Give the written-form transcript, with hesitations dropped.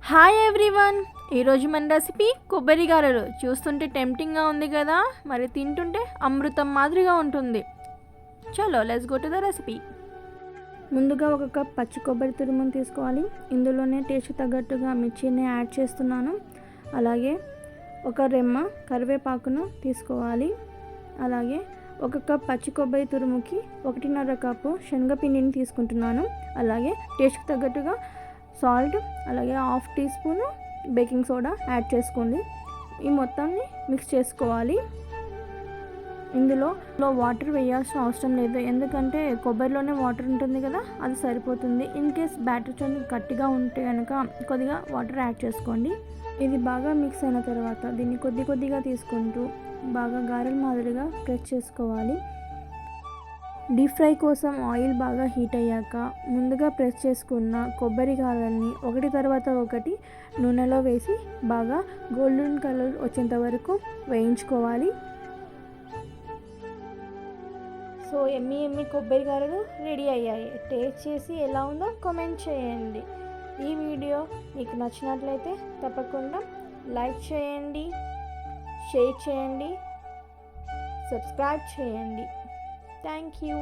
Hi everyone, ఈరోజు మన recipe కొబ్బరి గారెలు. చూస్తుంటే టెంప్టింగ్గా ఉంది కదా, మరి తింటుంటే అమృతం మాదిరిగా ఉంటుంది. చలో let's go to the recipe. ముందుగా ఒక కప్ పచ్చి కొబ్బరి తురుమును తీసుకోవాలి. ఇందులోనే టేస్ట్ తగ్గట్టుగా మిర్చిని యాడ్ చేస్తున్నాను. అలాగే ఒక రెమ్మ కరివేపాకును తీసుకోవాలి. అలాగే ఒక కప్ పచ్చి కొబ్బరి తురుముకి 1.5 కప్పు శనగపిండిని తీసుకుంటున్నాను. అలాగే టేస్ట్కి తగ్గట్టుగా సాల్ట్, అలాగే half teaspoon baking soda add చేసుకోండి. ఈ మొత్తాన్ని మిక్స్ చేసుకోవాలి. ఇందులో వాటర్ వేయాల్సిన అవసరం లేదు, ఎందుకంటే కొబ్బరిలోనే వాటర్ ఉంటుంది కదా, అది సరిపోతుంది. ఇన్ కేస్ బ్యాటర్ కొంచెం గట్టిగా ఉంటే కనుక కొద్దిగా వాటర్ యాడ్ చేసుకోండి. ఇది బాగా మిక్స్ అయిన తర్వాత దీన్ని కొద్దిగా తీసుకుంటూ బాగా గారెల మాదిరిగా ప్రెస్ చేసుకోవాలి. డీప్ ఫ్రై కోసం ఆయిల్ బాగా హీట్ అయ్యాక ముందుగా ప్రెస్ చేసుకున్న కొబ్బరి గారెల్ని ఒకటి తర్వాత ఒకటి నూనెలో వేసి బాగా గోల్డెన్ కలర్ వచ్చేంత వరకు వేయించుకోవాలి. సో ఎమ్మి కొబ్బరి గారెలు రెడీ అయ్యాయి. టేస్ట్ చేసి ఎలా ఉందో కామెంట్ చేయండి. ఈ వీడియో మీకు నచ్చినట్లయితే తప్పకుండా లైక్ చేయండి, షేర్ చేయండి, సబ్స్క్రైబ్ చేయండి. Thank you.